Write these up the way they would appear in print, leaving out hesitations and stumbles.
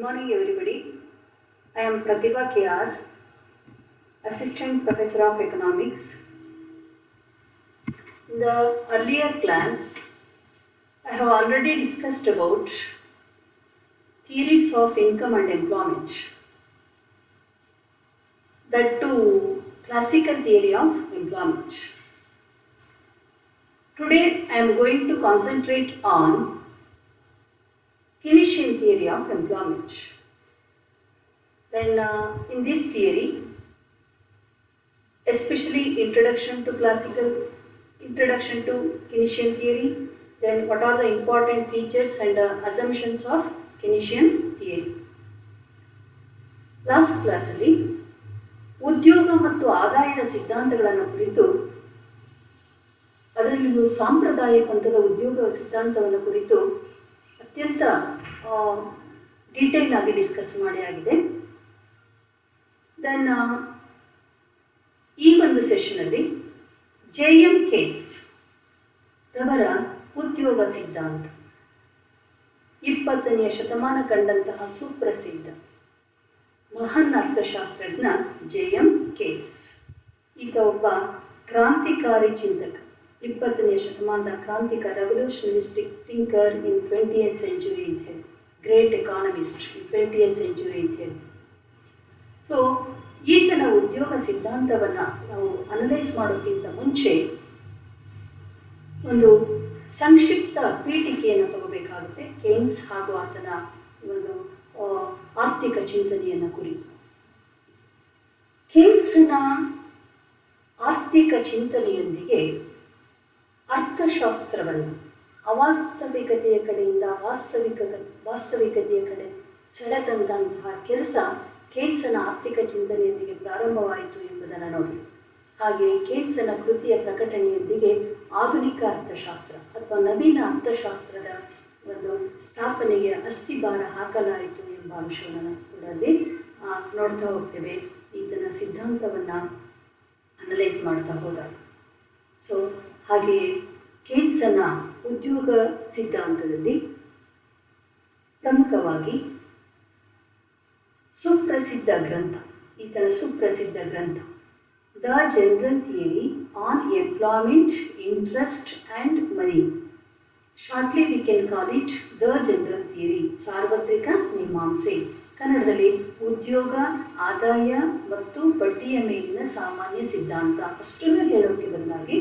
morning everybody. I am Pratibha KR, Assistant Professor of Economics. In the earlier class, I have already discussed about theories of income and employment. That too, classical theory of employment. Today I am going to concentrate on Keynesian theory of employment. Then in this theory, especially introduction to Keynesian theory, then what are the important features and assumptions of Keynesian theory. Last ಕ್ಲಾಸಲ್ಲಿ ಉದ್ಯೋಗ ಮತ್ತು ಆದಾಯದ ಸಿದ್ಧಾಂತಗಳನ್ನು ಕುರಿತು, ಅದರಲ್ಲಿಯೂ ಸಾಂಪ್ರದಾಯ ಪಂಥದ ಉದ್ಯೋಗ ಸಿದ್ಧಾಂತವನ್ನು ಕುರಿತು ಅತ್ಯಂತ ಡೀಟೇಲ್ ಆಗಿ ಡಿಸ್ಕಸ್ ಮಾಡಿ ಆಗಿದೆ. ದೆನ್ ಈ ಒಂದು ಸೆಷನಲ್ಲಿ JM ಕೇನ್ಸ್ ರವರ ಉದ್ಯೋಗ ಸಿದ್ಧಾಂತ, 20ನೇ ಶತಮಾನ ಕಂಡಂತಹ ಸುಪ್ರಸಿದ್ಧ ಮಹಾನ್ ಅರ್ಥಶಾಸ್ತ್ರಜ್ಞ JM ಕೇನ್ಸ್. ಈತ ಒಬ್ಬ ಕ್ರಾಂತಿಕಾರಿ ಚಿಂತಕ, 20ನೇ ಶತಮಾನದ ಕ್ರಾಂತಿಕ ರೆವಲ್ಯೂಷನರಿಸ್ಟಿಕ್ ಥಿಂಕರ್ ಇನ್ 20th century ಅಂತ ಹೇಳಿ, ಗ್ರೇಟ್ ಎಕಾನಮಿಸ್ಟ್ ಇನ್ 20th century ಅಂತ ಹೇಳಿ. ಸೊ ಈತನ ಉದ್ಯೋಗ ಸಿದ್ಧಾಂತವನ್ನು ನಾವು ಅನಲೈಸ್ ಮಾಡೋಕ್ಕಿಂತ ಮುಂಚೆ ಒಂದು ಸಂಕ್ಷಿಪ್ತ ಪೀಠಿಕೆಯನ್ನು ತಗೋಬೇಕಾಗುತ್ತೆ ಕೇನ್ಸ್ ಹಾಗೂ ಆತನ ಒಂದು ಆರ್ಥಿಕ ಚಿಂತನೆಯನ್ನು ಕುರಿತು. ಕೇನ್ಸ್ನ ಆರ್ಥಿಕ ಚಿಂತನೆಯೊಂದಿಗೆ ಅರ್ಥಶಾಸ್ತ್ರವನ್ನು ಅವಾಸ್ತವಿಕತೆಯ ಕಡೆಯಿಂದ ವಾಸ್ತವಿಕತೆಯ ಕಡೆ ಸೆಳೆದಂತಹ ಕೆಲಸ ಕೇನ್ಸನ ಆರ್ಥಿಕ ಚಿಂತನೆಯೊಂದಿಗೆ ಪ್ರಾರಂಭವಾಯಿತು ಎಂಬುದನ್ನು ನೋಡಿ. ಹಾಗೆ ಕೇನ್ಸನ ಕೃತಿಯ ಪ್ರಕಟಣೆಯೊಂದಿಗೆ ಆಧುನಿಕ ಅರ್ಥಶಾಸ್ತ್ರ ಅಥವಾ ನವೀನ ಅರ್ಥಶಾಸ್ತ್ರದ ಒಂದು ಸ್ಥಾಪನೆಗೆ ಅಸ್ಥಿಭಾರ ಹಾಕಲಾಯಿತು ಎಂಬ ಅಂಶವನ್ನು ಕೂಡ ಅಲ್ಲಿ ನೋಡ್ತಾ ಹೋಗ್ತೇವೆ ಈತನ ಸಿದ್ಧಾಂತವನ್ನು ಅನಲೈಸ್ ಮಾಡ್ತಾ ಹೋದಾಗ. ಸೊ ಹಾಗೆಯೇ ಕೇನ್ಸನ ಉದ್ಯೋಗ ಸಿದ್ಧಾಂತದಲ್ಲಿ ಪ್ರಮುಖವಾಗಿ ಈತನ ಸುಪ್ರಸಿದ್ಧ ಗ್ರಂಥ the general theory on employment, interest and money. Shortly we can call it the general theory, ಸಾರ್ವತ್ರಿಕ ಮೀಮಾಂಸೆ. ಕನ್ನಡದಲ್ಲಿ ಉದ್ಯೋಗ, ಆದಾಯ ಮತ್ತು ಬಡ್ಡಿಯ ಮೇಲಿನ ಸಾಮಾನ್ಯ ಸಿದ್ಧಾಂತ ಅಷ್ಟನ್ನು ಹೇಳೋಕ್ಕೆ ಬದಲಾಗಿ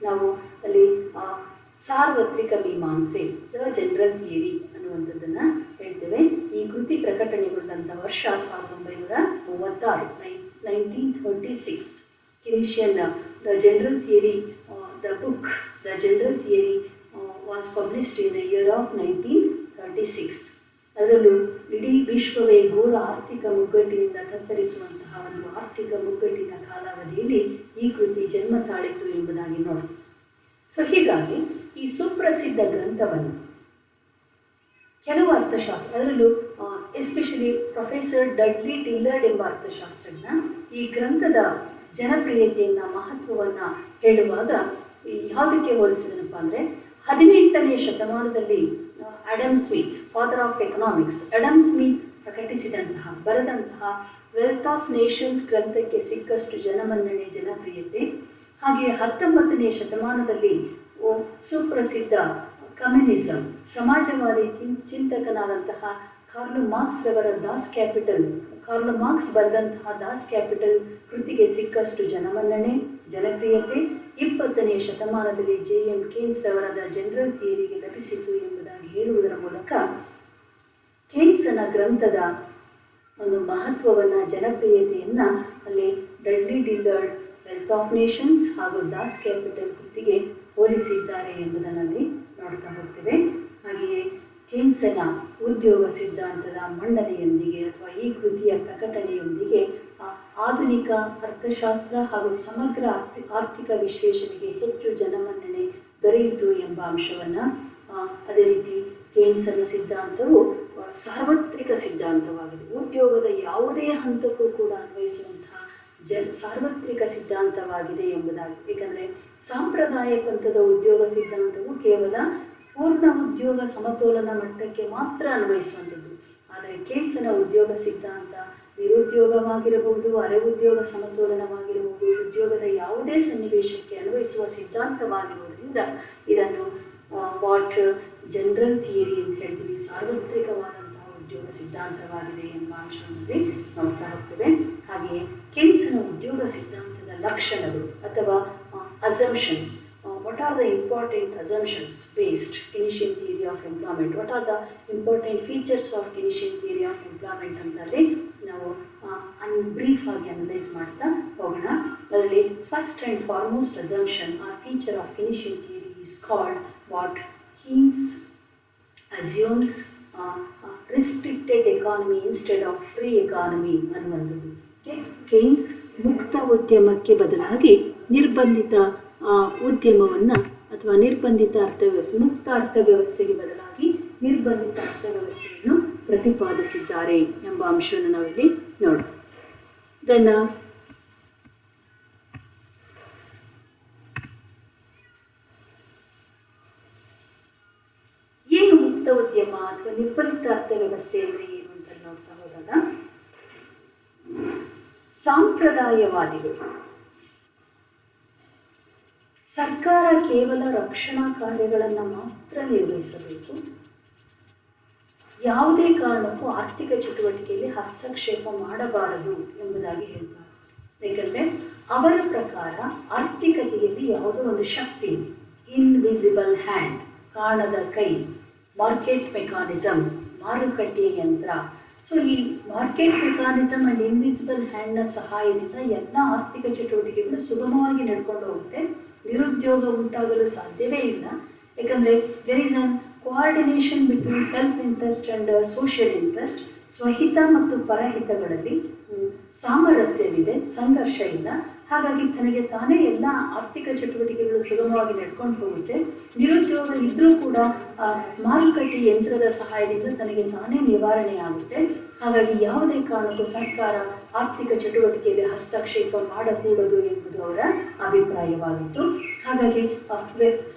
ನಾವು ಅಲ್ಲಿ ಸಾರ್ವತ್ರಿಕ ಮೀಮಾಂಸೆ, ದ ಜನರಲ್ ಥಿಯರಿ ಅನ್ನುವಂಥದ್ದನ್ನು ಹೇಳ್ತೇವೆ. ಈ ಕೃತಿ ಪ್ರಕಟಣೆಗೊಂಡಂಥ ವರ್ಷ 1936, 1936. Keynesian, the general theory, the book, the general theory was published in the year of 1936. ಅದರಲ್ಲೂ ಇಡೀ ವಿಶ್ವವೇ ಘೋರ ಆರ್ಥಿಕ ಮುಗ್ಗಟ್ಟಿನಿಂದ ತತ್ತರಿಸುವಂತಹ ಒಂದು ಆರ್ಥಿಕ ಮುಗ್ಗಟ್ಟಿನ ಕಾಲಾವಧಿಯಲ್ಲಿ ಈ ಕೃತಿ ಜನ್ಮ ತಾಳಿತು ಎಂಬುದಾಗಿ ನೋಡಿ. ಸೊ ಹೀಗಾಗಿ ಈ ಸುಪ್ರಸಿದ್ಧ ಗ್ರಂಥವನ್ನು ಕೆಲವು ಅರ್ಥಶಾಸ್ತ್ರ, ಅದರಲ್ಲೂ ಎಸ್ಪೆಷಲಿ ಪ್ರೊಫೆಸರ್ ಡಡ್ಲಿ ಟಿಲ್ಲರ್ಡ್ ಎಂಬ ಅರ್ಥಶಾಸ್ತ್ರಜ್ಞ ಈ ಗ್ರಂಥದ ಜನಪ್ರಿಯತೆಯನ್ನು, ಮಹತ್ವವನ್ನು ಹೇಳುವಾಗ ಯಾವುದಕ್ಕೆ ಹೋಲಿಸಿದನಪ್ಪ ಅಂದರೆ 18ನೇ ಶತಮಾನದಲ್ಲಿ Adam Smith, father of economics, Adam Smith ಬರೆದಂತಹ ವೆಲ್ತ್ ಆಫ್ ನೇಷನ್ಸ್ ಗ್ರಂಥಕ್ಕೆ ಸಿಕ್ಕಷ್ಟು ಜನಮನ್ನಣೆ, ಜನಪ್ರಿಯತೆ. ಹಾಗೆಯೇ 19ನೇ ಶತಮಾನದಲ್ಲಿ ಸುಪ್ರಸಿದ್ಧ ಕಮ್ಯುನಿಸಂ, ಸಮಾಜವಾದಿ ಚಿಂತಕನಾದಂತಹ ಕಾರ್ಲ್ ಮಾರ್ಕ್ಸ್ ರವರ ಕಾರ್ಲ್ ಮಾರ್ಕ್ಸ್ ಬರೆದಂತಹ ದಾಸ್ ಕ್ಯಾಪಿಟಲ್ ಕೃತಿಗೆ ಸಿಕ್ಕಷ್ಟು ಜನಮನ್ನಣೆ, ಜನಪ್ರಿಯತೆ 20ನೇ ಶತಮಾನದಲ್ಲಿ JM ಕೇನ್ಸ್ ರವರದ ಜನರಲ್ ಥಿಯರಿಗೆ ಲಭಿಸಿತು ಎಂಬುದಾಗಿ ಹೇಳುವುದರ ಮೂಲಕ ಕೇನ್ಸನ ಗ್ರಂಥದ ಒಂದು ಮಹತ್ವವನ್ನು, ಜನಪ್ರಿಯತೆಯನ್ನು ಅಲ್ಲಿ ಡಡ್ಲಿ ಟಿಲ್ಲರ್ಡ್ ವೆಲ್ತ್ ಆಫ್ ನೇಷನ್ಸ್ ಹಾಗೂ ದಾಸ್ ಕ್ಯಾಪಿಟಲ್ ಕೃತಿಗೆ ಹೋಲಿಸಿದ್ದಾರೆ ಎಂಬುದನ್ನಲ್ಲಿ ನೋಡ್ತಾ ಹೋಗ್ತೇವೆ. ಹಾಗೆಯೇ ಕೇನ್ಸನ ಉದ್ಯೋಗ ಸಿದ್ಧಾಂತದ ಮಂಡನೆಯೊಂದಿಗೆ ಅಥವಾ ಈ ಕೃತಿಯ ಪ್ರಕಟಣೆಯೊಂದಿಗೆ ಆಧುನಿಕ ಅರ್ಥಶಾಸ್ತ್ರ ಹಾಗೂ ಸಮಗ್ರ ಆರ್ಥಿಕ ವಿಶ್ಲೇಷಣೆಗೆ ಹೆಚ್ಚು ಜನಮನ್ನಣೆ ದೊರೆಯಿತು ಎಂಬ ಅಂಶವನ್ನು, ಅದೇ ರೀತಿ ಕೇನ್ಸನ ಸಿದ್ಧಾಂತವು ಸಾರ್ವತ್ರಿಕ ಸಿದ್ಧಾಂತವಾಗಿದೆ, ಉದ್ಯೋಗದ ಯಾವುದೇ ಹಂತಕ್ಕೂ ಕೂಡ ಅನ್ವಯಿಸುವಂತಹ ಸಾರ್ವತ್ರಿಕ ಸಿದ್ಧಾಂತವಾಗಿದೆ ಎಂಬುದಾಗಿ. ಏಕೆಂದರೆ ಸಾಂಪ್ರದಾಯ ಪಂಥದ ಉದ್ಯೋಗ ಸಿದ್ಧಾಂತವು ಕೇವಲ ಪೂರ್ಣ ಉದ್ಯೋಗ ಸಮತೋಲನ ಮಟ್ಟಕ್ಕೆ ಮಾತ್ರ ಅನ್ವಯಿಸುವಂಥದ್ದು. ಆದರೆ ಕೇನ್ಸನ ಉದ್ಯೋಗ ಸಿದ್ಧಾಂತ ನಿರುದ್ಯೋಗವಾಗಿರಬಹುದು, ಅರೆ ಉದ್ಯೋಗ ಸಮತೋಲನವಾಗಿರಬಹುದು, ಉದ್ಯೋಗದ ಯಾವುದೇ ಸನ್ನಿವೇಶಕ್ಕೆ ಅನ್ವಯಿಸುವ ಸಿದ್ಧಾಂತವಾಗಿರುವುದರಿಂದ ಇದನ್ನು ವಾಟ್ ಜನರಲ್ ಥಿಯರಿ ಅಂತ ಹೇಳ್ತೀವಿ, ಸಾರ್ವತ್ರಿಕವಾದಂತಹ ಉದ್ಯೋಗ ಸಿದ್ಧಾಂತವಾಗಿದೆ ಎಂಬ ಅಂಶದಲ್ಲಿ ನೋಡ್ತಾ ಹೋಗ್ತೇವೆ. ಹಾಗೆಯೇ ಕೇನ್ಸನ ಉದ್ಯೋಗ ಸಿದ್ಧಾಂತದ ಲಕ್ಷಣಗಳು ಅಥವಾ assumptions. What are the important assumptions based Keynesian theory of employment? What are the important features of Keynesian theory of employment ಅಂತಲ್ಲಿ ನಾವು ಬ್ರೀಫ್ ಆಗಿ ಅನಲೈಸ್ ಮಾಡ್ತಾ ಹೋಗೋಣ. ಅದರಲ್ಲಿ first and foremost assumption or feature of Keynesian theory is called what Keynes assumes restricted economy instead of free economy ಅನ್ನುವಂಥದ್ದು. ಕೇನ್ಸ್ ಮುಕ್ತ ಉದ್ಯಮಕ್ಕೆ ಬದಲಾಗಿ ನಿರ್ಬಂಧಿತ ಉದ್ಯಮವನ್ನು ಅಥವಾ ನಿರ್ಬಂಧಿತ ಅರ್ಥವ್ಯವಸ್ಥೆ, ಮುಕ್ತ ಅರ್ಥವ್ಯವಸ್ಥೆಗೆ ಬದಲಾಗಿ ನಿರ್ಬಂಧಿತ ಅರ್ಥವ್ಯವಸ್ಥೆಯನ್ನು ಪ್ರತಿಪಾದಿಸಿದ್ದಾರೆ ಎಂಬ ಅಂಶವನ್ನು ನಾವಿಲ್ಲಿ ನೋಡೋಣ. ಇದನ್ನು ಏನು ಮುಕ್ತ ಉದ್ಯಮ ಅಥವಾ ನಿರ್ಬಂಧಿತ ಅರ್ಥವ್ಯವಸ್ಥೆ ಅಂದರೆ ಏನು ಅಂತ ನೋಡ್ತಾ ಹೋದಾಗ, ಸಾಂಪ್ರದಾಯವಾದಿಗಳು ಸರ್ಕಾರ ಕೇವಲ ರಕ್ಷಣಾ ಕಾರ್ಯಗಳನ್ನು ಮಾತ್ರ ನಿರ್ವಹಿಸಬೇಕು, ಯಾವುದೇ ಕಾರಣಕ್ಕೂ ಆರ್ಥಿಕ ಚಟುವಟಿಕೆಯಲ್ಲಿ ಹಸ್ತಕ್ಷೇಪ ಮಾಡಬಾರದು ಎಂಬುದಾಗಿ ಹೇಳ್ತಾರೆ. ಯಾಕಂದರೆ ಅವರ ಪ್ರಕಾರ ಆರ್ಥಿಕತೆಯಲ್ಲಿ ಯಾವುದೋ ಒಂದು ಶಕ್ತಿ ಇದೆ, ಇನ್ವಿಸಿಬಲ್ ಹ್ಯಾಂಡ್, ಕಾಣದ ಕೈ, ಮಾರ್ಕೆಟ್ ಮೆಕಾನಿಸಮ್, ಮಾರುಕಟ್ಟೆ ಯಂತ್ರ. ಸೊ ಈ ಮಾರ್ಕೆಟ್ ಮೆಕಾನಿಸಮ್ ಅಂಡ್ ಇನ್ವಿಸಿಬಲ್ ಹ್ಯಾಂಡ್ನ ಸಹಾಯದಿಂದ ಎಲ್ಲ ಆರ್ಥಿಕ ಚಟುವಟಿಕೆಗಳು ಸುಗಮವಾಗಿ ನಡ್ಕೊಂಡು ಹೋಗುತ್ತೆ, ನಿರುದ್ಯೋಗ ಉಂಟಾಗಲು ಸಾಧ್ಯವೇ ಇಲ್ಲ. ಯಾಕಂದರೆ there is an coordination between self interest and social interest. ಸ್ವಹಿತ ಮತ್ತು ಪರಹಿತಗಳಲ್ಲಿ ಸಾಮರಸ್ಯವಿದೆ, ಸಂಘರ್ಷ ಇಲ್ಲ. ಹಾಗಾಗಿ ತನಗೆ ತಾನೇ ಎಲ್ಲ ಆರ್ಥಿಕ ಚಟುವಟಿಕೆಗಳು ಸುಗಮವಾಗಿ ನಡ್ಕೊಂಡು ಹೋಗುತ್ತೆ. ನಿರುದ್ಯೋಗ ಇದ್ದರೂ ಕೂಡ ಮಾರುಕಟ್ಟೆ ಯಂತ್ರದ ಸಹಾಯದಿಂದ ತನಗೆ ತಾನೇ ನಿವಾರಣೆ ಆಗುತ್ತೆ. ಹಾಗಾಗಿ ಯಾವುದೇ ಕಾರಣಕ್ಕೂ ಸರ್ಕಾರ ಆರ್ಥಿಕ ಚಟುವಟಿಕೆಯಲ್ಲಿ ಹಸ್ತಕ್ಷೇಪ ಮಾಡಕೂಡದು ಎಂಬುದು ಅವರ ಅಭಿಪ್ರಾಯವಾಗಿತ್ತು. ಹಾಗಾಗಿ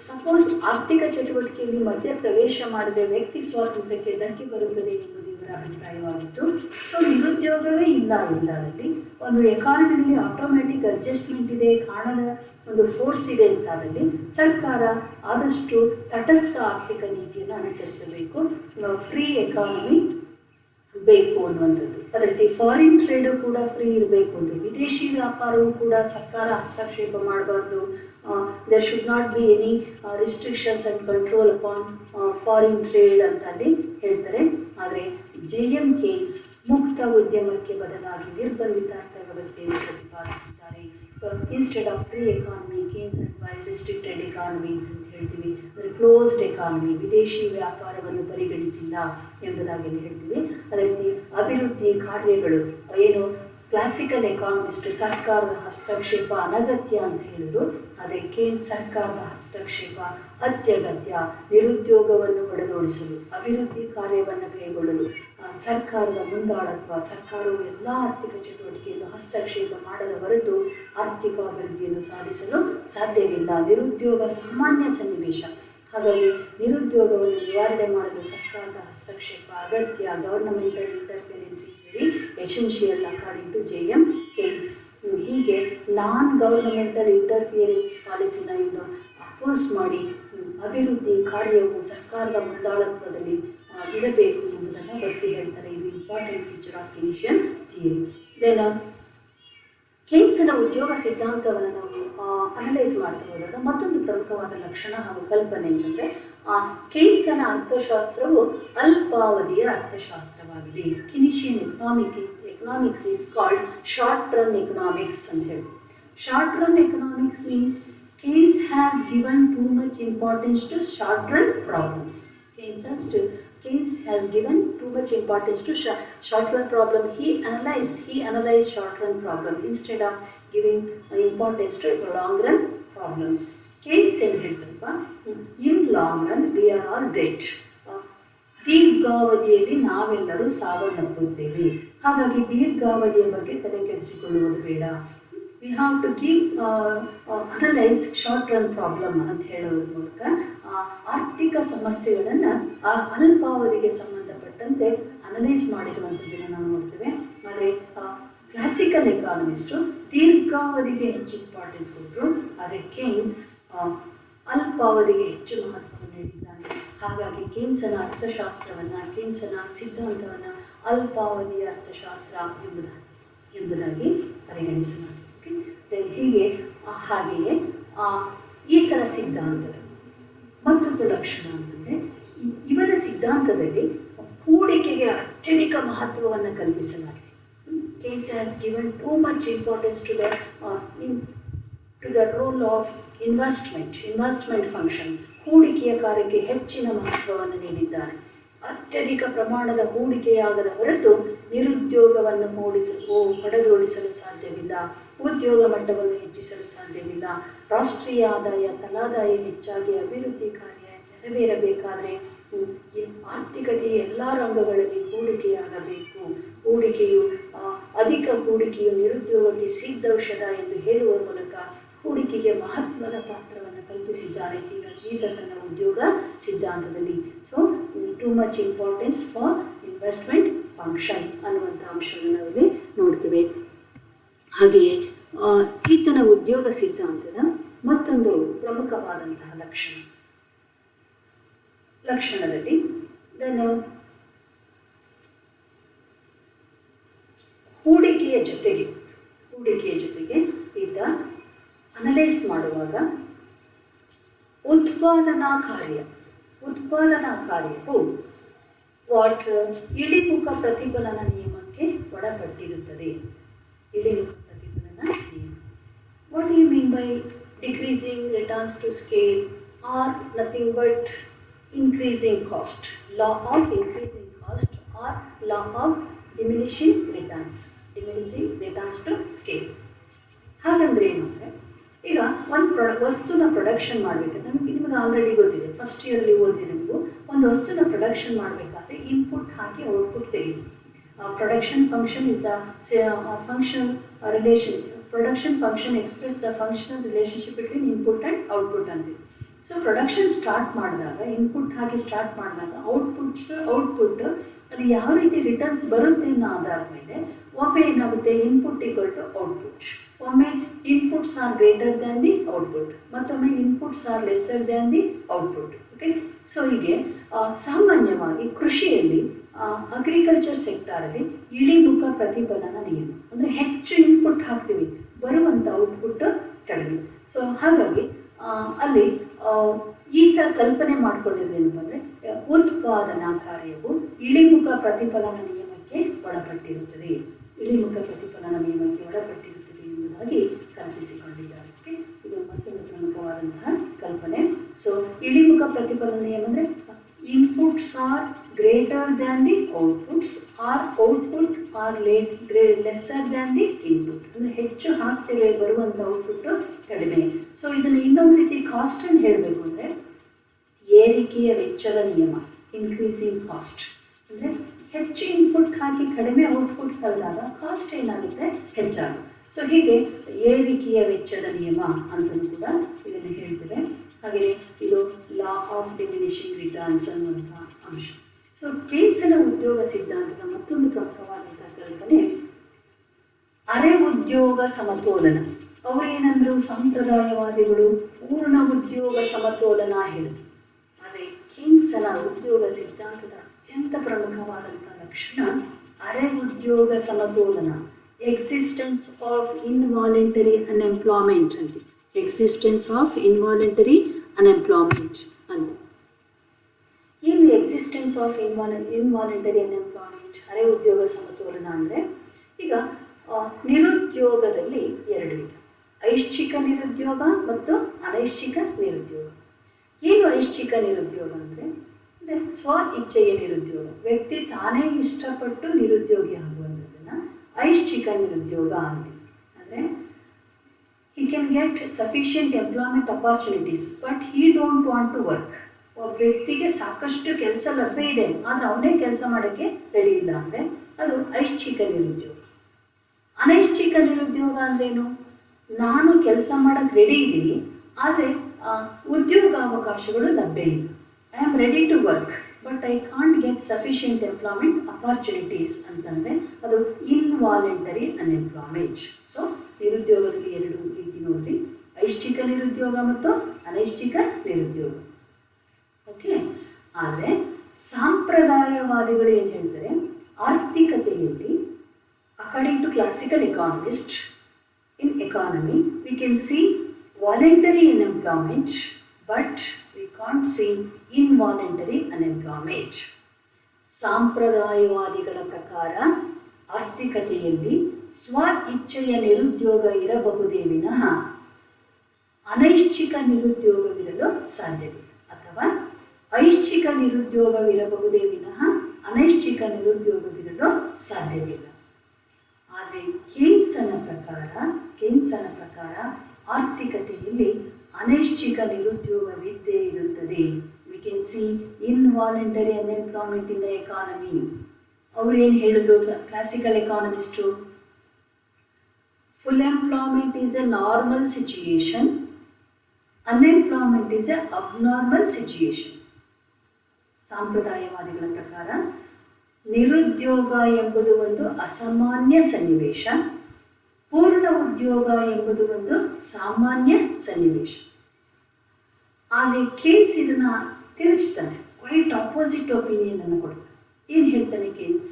ಸಪೋಸ್ ಆರ್ಥಿಕ ಚಟುವಟಿಕೆಯಲ್ಲಿ ಮಧ್ಯ ಪ್ರವೇಶ ಮಾಡಿದರೆ ವ್ಯಕ್ತಿ ಸ್ವಾತಂತ್ರ್ಯಕ್ಕೆ ಧಕ್ಕೆ ಬರುತ್ತದೆ ಎಂಬುದು ಇವರ ಅಭಿಪ್ರಾಯವಾಗಿತ್ತು. ಸೊ ನಿರುದ್ಯೋಗವೇ ಇಲ್ಲ ಇಲ್ಲದಲ್ಲಿ ಒಂದು ಎಕಾನಮಿನಲ್ಲಿ ಆಟೋಮ್ಯಾಟಿಕ್ ಅಡ್ಜಸ್ಟ್ಮೆಂಟ್ ಇದೆ, ಕಾಣದ ಒಂದು ಫೋರ್ಸ್ ಇದೆ ಅಂತಾದಲ್ಲಿ ಸರ್ಕಾರ ಆದಷ್ಟು ತಟಸ್ಥ ಆರ್ಥಿಕ ನೀತಿಯನ್ನು ಅನುಸರಿಸಬೇಕು, ಫ್ರೀ ಎಕಾನಮಿ ಬೇಕು ಅನ್ನುವಂಥದ್ದು. ಅದೇ ರೀತಿ ಫಾರಿನ್ ಟ್ರೇಡು ಕೂಡ ಫ್ರೀ ಇರಬೇಕು ಅಂತ, ವಿದೇಶಿ ವ್ಯಾಪಾರವೂ ಕೂಡ ಸರ್ಕಾರ ಹಸ್ತಕ್ಷೇಪ ಮಾಡಬಾರ್ದು. There should not be any restrictions and control upon foreign trade ಅಂತ ಅಲ್ಲಿ ಹೇಳ್ತಾರೆ. ಆದರೆ JM ಕೇನ್ಸ್ ಮುಕ್ತ ಉದ್ಯಮಕ್ಕೆ ಬದಲಾಗಿ ನಿರ್ಬಂಧಿತ ಅರ್ಥವ್ಯವಸ್ಥೆಯನ್ನು ಪ್ರತಿಪಾದಿಸಿದ್ದಾರೆ. Instead of free economy Keynes advise restricted economy ಅಂತ ಹೇಳ್ತೀವಿ. ಅಂದರೆ ಕ್ಲೋಸ್ಡ್ ಎಕಾನಮಿ, ವಿದೇಶಿ ವ್ಯಾಪಾರವನ್ನು ಪರಿಗಣಿಸಿಲ್ಲ ಎಂಬುದಾಗಿ ಹೇಳ್ತೀವಿ. ಅದೇ ರೀತಿ ಅಭಿವೃದ್ಧಿ ಕಾರ್ಯಗಳು ಏನು ಕ್ಲಾಸಿಕಲ್ ಎಕಾನಮಿಸ್ಟ್ ಸರ್ಕಾರದ ಹಸ್ತಕ್ಷೇಪ ಅನಗತ್ಯ ಅಂತ ಹೇಳಿದ್ರು, ಆದರೆ ಕೇನ್ಸ್ ಸರ್ಕಾರದ ಹಸ್ತಕ್ಷೇಪ ಅತ್ಯಗತ್ಯ. ನಿರುದ್ಯೋಗವನ್ನು ಹೊಡೆದೋಡಿಸಲು, ಅಭಿವೃದ್ಧಿ ಕಾರ್ಯವನ್ನು ಕೈಗೊಳ್ಳಲು ಸರ್ಕಾರದ ಮುಂದಾಳತ್ವ, ಸರ್ಕಾರವು ಎಲ್ಲ ಆರ್ಥಿಕ ಚಟುವಟಿಕೆಯನ್ನು ಹಸ್ತಕ್ಷೇಪ ಮಾಡದ ಹೊರತು ಆರ್ಥಿಕ ಅಭಿವೃದ್ಧಿಯನ್ನು ಸಾಧಿಸಲು ಸಾಧ್ಯವಿಲ್ಲ. ನಿರುದ್ಯೋಗ ಸಾಮಾನ್ಯ ಸನ್ನಿವೇಶ. ಹಾಗಾಗಿ ನಿರುದ್ಯೋಗವನ್ನು ನಿವಾರಣೆ ಮಾಡಲು ಸರ್ಕಾರದ ಹಸ್ತಕ್ಷೇಪ ಅಗತ್ಯ. Governmental interference is very essential according to JM Keynes. ಹೀಗೆ ನಾನ್ ಗವರ್ನಮೆಂಟಲ್ ಇಂಟರ್ಫಿಯರೆನ್ಸ್ ಪಾಲಿಸಿನ ಇನ್ನು ಅಪೋಸ್ ಮಾಡಿ ಅಭಿವೃದ್ಧಿ ಕಾರ್ಯವು ಸರ್ಕಾರದ ಮುಂದಾಳತ್ವದಲ್ಲಿ ಇರಬೇಕು ಎಂಬುದನ್ನು ಒತ್ತಿ ಹೇಳ್ತಾರೆ. ಇದು important feature of Keynesian theory. Then ಕೇನ್ಸ್ನ ಉದ್ಯೋಗ ಸಿದ್ಧಾಂತವನ್ನು ನಾವು ಅನಲೈಸ್ ಮಾಡ್ತಾ ಹೋದಾಗ ಮತ್ತೊಂದು ಪ್ರಮುಖವಾದ ಲಕ್ಷಣ ಹಾಗೂ ಕಲ್ಪನೆ ಅಂತಂದರೆ ಕೇನ್ಸ್ನ ಅರ್ಥಶಾಸ್ತ್ರವು ಅಲ್ಪಾವಧಿಯ ಅರ್ಥಶಾಸ್ತ್ರವಾಗಿದೆ. Keynesian economics is called short run economics ಅಂತ ಹೇಳ್ತೀವಿ. Short run economics means Keynes has given too much importance to short run problems. Keynes has given too much importance to short run problem. He analyzed short run problem instead of giving importance to long run problems. Keynes ಏನು ಹೇಳ್ತಾರಪ್ಪ, in long run we are all dead. ದೀರ್ಘಾವಧಿಯಲ್ಲಿ ನಾವೆಲ್ಲರೂ ಸಾವನ್ನಪ್ಪುತ್ತೇವೆ. ಹಾಗಾಗಿ ದೀರ್ಘಾವಧಿಯ ಬಗ್ಗೆ ತಲೆ ಕೆಡಿಸಿಕೊಳ್ಳುವುದು ಬೇಡ. We have to analyze short run problem ಅಂತ ಹೇಳೋದ್ರ ಮೂಲಕ ಆರ್ಥಿಕ ಸಮಸ್ಯೆಗಳನ್ನು ಅಲ್ಪಾವಧಿಗೆ ಸಂಬಂಧಪಟ್ಟಂತೆ ಅನಲೈಸ್ ಅನಲೈಸ್ ಮಾಡಿರುವಂಥದ್ದನ್ನು ನಾವು ನೋಡ್ತೇವೆ. ಆದರೆ ಕ್ಲಾಸಿಕಲ್ ಎಕಾನಮಿಸ್ಟು ದೀರ್ಘಾವಧಿಗೆ ಹೆಚ್ಚು ಇಂಪಾರ್ಟೆನ್ಸ್ ಕೊಟ್ಟರು, ಆದರೆ ಕೇನ್ಸ್ ಅಲ್ಪಾವಧಿಗೆ ಹೆಚ್ಚು ಮಹತ್ವವನ್ನು ನೀಡಿದ್ದಾನೆ. ಹಾಗಾಗಿ ಕೇನ್ಸನ ಅರ್ಥಶಾಸ್ತ್ರವನ್ನು, ಕೇನ್ಸನ ಸಿದ್ಧಾಂತವನ್ನು ಅಲ್ಪಾವಧಿಯ ಅರ್ಥಶಾಸ್ತ್ರ ಎಂಬುದಾಗಿ ಪರಿಗಣಿಸಲಾಗಿದೆ. ಹೀಗೆ ಹಾಗೆಯೇ ಈ ಥರ ಸಿದ್ಧಾಂತದ ಮತ್ತೊಂದು ಲಕ್ಷಣ ಅಂತಂದರೆ ಇವರ ಸಿದ್ಧಾಂತದಲ್ಲಿ ಹೂಡಿಕೆಗೆ ಅತ್ಯಧಿಕ ಮಹತ್ವವನ್ನು ಕಲ್ಪಿಸಲಾಗಿದೆ. Keynes has given too much importance to the role of investment function. ಹೂಡಿಕೆಯ ಕಾರ್ಯಕ್ಕೆ ಹೆಚ್ಚಿನ ಮಹತ್ವವನ್ನು ನೀಡಿದ್ದಾರೆ. ಅತ್ಯಧಿಕ ಪ್ರಮಾಣದ ಹೂಡಿಕೆಯಾಗದ ಹೊರತು ನಿರುದ್ಯೋಗವನ್ನು ಹೊಡೆದೋಡಿಸಲು ಸಾಧ್ಯವಿಲ್ಲ, ಉದ್ಯೋಗ ಮಟ್ಟವನ್ನು ಹೆಚ್ಚಿಸಲು ಸಾಧ್ಯವಿಲ್ಲ. ರಾಷ್ಟ್ರೀಯ ಆದಾಯ, ತಲಾದಾಯ ಹೆಚ್ಚಾಗಿ ಅಭಿವೃದ್ಧಿ ಕಾರ್ಯ ನೆರವೇರಬೇಕಾದರೆ ಆರ್ಥಿಕತೆಯ ಎಲ್ಲ ರಂಗಗಳಲ್ಲಿ ಹೂಡಿಕೆಯಾಗಬೇಕು. ಅಧಿಕ ಹೂಡಿಕೆಯು ನಿರುದ್ಯೋಗಕ್ಕೆ ಸಿದ್ಧೌಷಧ ಎಂದು ಹೇಳುವ ಮೂಲಕ ಹೂಡಿಕೆಗೆ ಮಹತ್ವದ ಪಾತ್ರವನ್ನು ಕಲ್ಪಿಸಿದ್ದಾರೆ ಈಗ ತನ್ನ ಉದ್ಯೋಗ ಸಿದ್ಧಾಂತದಲ್ಲಿ. So too much importance for investment function ಅನ್ನುವಂಥ ಅಂಶವನ್ನು ನಾವಿಲ್ಲಿ ನೋಡ್ತೇವೆ. ಹಾಗೆಯೇ ಈತನ ಉದ್ಯೋಗ ಸಿದ್ಧಾಂತದ ಮತ್ತೊಂದು ಪ್ರಮುಖವಾದಂತಹ ಲಕ್ಷಣದಲ್ಲಿ ಹೂಡಿಕೆಯ ಜೊತೆಗೆ ಈತ ಅನಲೈಸ್ ಮಾಡುವಾಗ ಉತ್ಪಾದನಾ ಕಾರ್ಯವು ಇಳಿಮುಖ ಪ್ರತಿಫಲನ ನಿಯಮಕ್ಕೆ ಒಳಪಟ್ಟಿರುತ್ತದೆ. ಇಳಿಮುಖ ಪ್ರತಿಫಲನ ನಿಯಮ. What you mean by decreasing returns to scale are nothing but increasing cost, law of increasing cost or law of diminishing returns to scale. ಹಾಗಂದ್ರೆ ಏನು ಅಂದರೆ, ಈಗ ಒಂದು ವಸ್ತುನ ಪ್ರೊಡಕ್ಷನ್ ಮಾಡಬೇಕಂದ್ರೆ ನಿಮಗೆ ಆಲ್ರೆಡಿ ಗೊತ್ತಿದೆ, ಫಸ್ಟ್ ಇಯರಲ್ಲಿ ಓದಿದೆ ನೀವು. ಒಂದು ವಸ್ತುನ ಪ್ರೊಡಕ್ಷನ್ ಮಾಡಬೇಕಾದ್ರೆ ಇನ್ಪುಟ್ ಹಾಕಿ ಔಟ್ಪುಟ್ ತೆಗೆದು production function is the function relation. Production function express the functional relationship between input and output ಅಂತೀವಿ. ಸೊ ಪ್ರೊಡಕ್ಷನ್ ಸ್ಟಾರ್ಟ್ ಮಾಡಿದಾಗ, ಇನ್ಪುಟ್ ಹಾಕಿ ಸ್ಟಾರ್ಟ್ ಮಾಡಿದಾಗ ಔಟ್ಪುಟ್ ಅಲ್ಲಿ ಯಾವ ರೀತಿ ರಿಟರ್ನ್ಸ್ ಬರುತ್ತೆ ಅನ್ನೋ ಆಧಾರದ ಮೇಲೆ ಒಮ್ಮೆ ಏನಾಗುತ್ತೆ, ಇನ್ಪುಟ್ ಈಕ್ವಲ್ ಟು ಔಟ್ಪುಟ್. ಒಮ್ಮೆ inputs are greater than the output, ಮತ್ತೊಮ್ಮೆ inputs are lesser than the output. Okay, so ಹೀಗೆ ಸಾಮಾನ್ಯವಾಗಿ ಕೃಷಿಯಲ್ಲಿ ಅಗ್ರಿಕಲ್ಚರ್ ಸೆಕ್ಟಾರಲ್ಲಿ ಇಳಿಮುಖ ಪ್ರತಿಫಲನ ನಿಯಮ ಅಂದರೆ ಹೆಚ್ಚು ಇನ್ಪುಟ್ ಹಾಕ್ತೀವಿ, ಬರುವಂಥ ಔಟ್ಪುಟ್ ಕಡಿಮೆ. ಸೊ ಹಾಗಾಗಿ ಅಲ್ಲಿ ಈತ ಕಲ್ಪನೆ ಮಾಡ್ಕೊಂಡಿರೋದೇನಪ್ಪ ಅಂದರೆ ಉತ್ಪಾದನಾ ಕಾರ್ಯವು ಇಳಿಮುಖ ಪ್ರತಿಫಲನ ನಿಯಮಕ್ಕೆ ಒಳಪಟ್ಟಿರುತ್ತದೆ ಎಂಬುದಾಗಿ ಕಲ್ಪಿಸಿಕೊಂಡಿದ್ದಾರೆ. ಇದು ಮತ್ತೊಂದು ಪ್ರಮುಖವಾದಂತಹ ಕಲ್ಪನೆ. ಸೊ ಇಳಿಮುಖ ಪ್ರತಿಫಲನ ನಿಯಮ ಅಂದರೆ inputs are greater than the outputs or output are lesser than the input. ಅಂದರೆ ಹೆಚ್ಚು ಹಾಕ್ತೇವೆ, ಬರುವಂಥ ಔಟ್ಪುಟ್ ಕಡಿಮೆ. ಸೊ ಇದನ್ನು ಇನ್ನೊಂದು ರೀತಿ ಕಾಸ್ಟ್ ಅಂತ ಹೇಳಬೇಕು ಅಂದರೆ ಏರಿಕೆಯ ವೆಚ್ಚದ ನಿಯಮ, ಇನ್ಕ್ರೀಸಿಂಗ್ ಕಾಸ್ಟ್. ಅಂದರೆ ಹೆಚ್ಚು ಇನ್ಪುಟ್ ಹಾಕಿ ಕಡಿಮೆ ಔಟ್ಪುಟ್ ತಂದಾಗ ಕಾಸ್ಟ್ ಏನಾಗುತ್ತೆ, ಹೆಚ್ಚಾಗುತ್ತೆ. ಸೊ ಹೀಗೆ ಏರಿಕೆಯ ವೆಚ್ಚದ ನಿಯಮ ಅಂತಲೂ ಕೂಡ ಇದನ್ನು ಹೇಳ್ತೇವೆ. ಹಾಗೆಯೇ ಇದು ಲಾ ಆಫ್ ಡಿಮಿನಿಷಿಂಗ್ ರಿಟರ್ನ್ಸ್ ಅನ್ನುವಂಥ ಅಂಶ. ಸೊ ಕೇನ್ಸನ ಉದ್ಯೋಗ ಸಿದ್ಧಾಂತದ ಮತ್ತೊಂದು ಪ್ರಮುಖವಾದಂತಹ ಕಲ್ಪನೆ ಅರೆ ಉದ್ಯೋಗ ಸಮತೋಲನ. ಅವರೇನಂದ್ರು, ಸಂಪ್ರದಾಯವಾದಿಗಳು ಪೂರ್ಣ ಉದ್ಯೋಗ ಸಮತೋಲನ ಹೇಳಿದರು. ಆದರೆ ಕೇನ್ಸನ ಉದ್ಯೋಗ ಸಿದ್ಧಾಂತದ ಅತ್ಯಂತ ಪ್ರಮುಖವಾದಂಥ ಲಕ್ಷಣ ಅರೆ ಉದ್ಯೋಗ ಸಮತೋಲನ, ಎಕ್ಸಿಸ್ಟೆನ್ಸ್ ಆಫ್ ಇನ್ವಾಲಂಟರಿ ಅನ್ಎಂಪ್ಲಾಯ್ಮೆಂಟ್ ಅಂತ. ಎಕ್ಸಿಸ್ಟೆನ್ಸ್ ಆಫ್ ಇನ್ವಾಲಂಟರಿ ಅನ್ಎಂಪ್ಲಾಯ್ಮೆಂಟ್ ಅಂತ. ಏನು ಎಕ್ಸಿಸ್ಟೆನ್ಸ್ ಆಫ್ ಇನ್ವಾಲಂಟರಿ ಅನ್ಎಂಪ್ಲಾಯ್ಮೆಂಟ್, ಅರೆ ಉದ್ಯೋಗ ಸಮತೋಲನ ಅಂದರೆ, ಈಗ ನಿರುದ್ಯೋಗದಲ್ಲಿ ಎರಡು ವಿಧ, ಐಚ್ಛಿಕ ನಿರುದ್ಯೋಗ ಮತ್ತು ಅನೈಚ್ಛಿಕ ನಿರುದ್ಯೋಗ. ಏನು ಐಚ್ಛಿಕ ನಿರುದ್ಯೋಗ ಅಂದರೆ ಸ್ವ ಇಚ್ಛೆಯ ನಿರುದ್ಯೋಗ, ವ್ಯಕ್ತಿ ತಾನೇ ಇಷ್ಟಪಟ್ಟು ನಿರುದ್ಯೋಗಿ ಆಗುವಂಥದ್ದನ್ನು ಐಚ್ಛಿಕ ನಿರುದ್ಯೋಗ ಅಂತೀವಿ. ಅಂದರೆ he can get sufficient employment opportunities but he don't want to work. ಒಬ್ಬ ವ್ಯಕ್ತಿಗೆ ಸಾಕಷ್ಟು ಕೆಲಸ ಲಭ್ಯ ಇದೆ, ಆದರೆ ಅವನೇ ಕೆಲಸ ಮಾಡೋಕ್ಕೆ ರೆಡಿ ಇಲ್ಲ ಅಂದರೆ ಅದು ಐಚ್ಛಿಕ ನಿರುದ್ಯೋಗ. ಅನೈಚ್ಛಿಕ ನಿರುದ್ಯೋಗ ಅಂದ್ರೇನು, ನಾನು ಕೆಲಸ ಮಾಡೋಕ್ಕೆ ರೆಡಿ ಇದ್ದೀನಿ, ಆದರೆ ಉದ್ಯೋಗಾವಕಾಶಗಳು ಲಭ್ಯ ಇಲ್ಲ. I am ready to work but I can't get sufficient employment opportunities ಅಂತಂದರೆ ಅದು ಇನ್ವಾಲಂಟರಿ ಅನ್ಎಂಪ್ಲಾಯ್ಮೆಂಟ್. ಸೊ ನಿರುದ್ಯೋಗದಲ್ಲಿ ಎರಡು ರೀತಿ ನೋಡ್ರಿ, ಐಚ್ಛಿಕ ನಿರುದ್ಯೋಗ ಮತ್ತು ಅನೈಚ್ಛಿಕ ನಿರುದ್ಯೋಗ. ಓಕೆ, ಆದರೆ ಸಾಂಪ್ರದಾಯವಾದಿಗಳು ಏನು ಹೇಳ್ತಾರೆ, ಆರ್ಥಿಕತೆಯಲ್ಲಿ according to classical economist, in economy we can see voluntary unemployment but we can't see involuntary unemployment. ಸಾಂಪ್ರದಾಯವಾದಿಗಳ ಪ್ರಕಾರ ಆರ್ಥಿಕತೆಯಲ್ಲಿ ಸ್ವ ಇಚ್ಛೆಯ ನಿರುದ್ಯೋಗ ಇರಬಹುದೇ ವಿನಃ ಅನೈಚ್ಛಿಕ ನಿರುದ್ಯೋಗವಿರಲು ಸಾಧ್ಯವಿಲ್ಲ, ಅಥವಾ ಐಚ್ಛಿಕ ನಿರುದ್ಯೋಗವಿರಬಹುದೇ ವಿನಃ ಅನೈಚ್ಛಿಕ ನಿರುದ್ಯೋಗವಿರಲು ಸಾಧ್ಯವಿಲ್ಲ. ಆದರೆ ಕೇನ್ಸನ ಪ್ರಕಾರ ಆರ್ಥಿಕತೆಯಲ್ಲಿ ಅನೈಚ್ಛಿಕ ನಿರುದ್ಯೋಗವಿದ್ದೇ ಇರುತ್ತದೆ. We can see involuntary unemployment in the economy. ಅವ್ರು ಏನು ಹೇಳಿದ್ರು classical economist, full employment is a normal situation, unemployment is a abnormal situation. ಸಾಂಪ್ರದಾಯವಾದಿಗಳ ಪ್ರಕಾರ ನಿರುದ್ಯೋಗ ಎಂಬುದು ಒಂದು ಅಸಾಮಾನ್ಯ ಸನ್ನಿವೇಶ, ಪೂರ್ಣ ಉದ್ಯೋಗ ಎಂಬುದು ಒಂದು ಸಾಮಾನ್ಯ ಸನ್ನಿವೇಶ. ಆದರೆ ಕೇನ್ಸ್ ಇದನ್ನ ತಿರುಚ್ತಾನೆ, ಕ್ವೈಟ್ ಆಪೋಸಿಟ್ ಒಪಿನಿಯನ್ ಅನ್ನು ಕೊಡ್ತಾನೆ. ಏನು ಹೇಳ್ತಾನೆ ಕೇನ್ಸ್?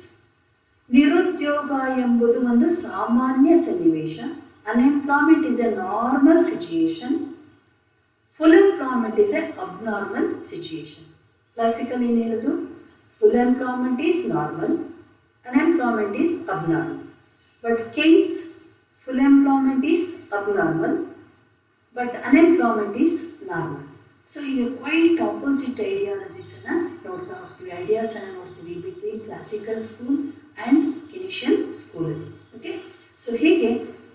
ನಿರುದ್ಯೋಗ ಎಂಬುದು ಒಂದು ಸಾಮಾನ್ಯ ಸನ್ನಿವೇಶ, unemployment is A normal situation, full employment is A abnormal situation. Classical ಏನು ಹೇಳಿದ್ರು? Full employment is normal, unemployment is abnormal. But Keynes, full employment is abnormal, but unemployment is normal. So here quite opposite ideologies ನೋಡ್ತಾ ಹೋಗ್ತೀವಿ, ideas ಅನ್ನು ನೋಡ್ತೀವಿ between classical school and ಕೆನಿಷಿಯನ್ ಸ್ಕೂಲಲ್ಲಿ. Okay, so ಹೀಗೆ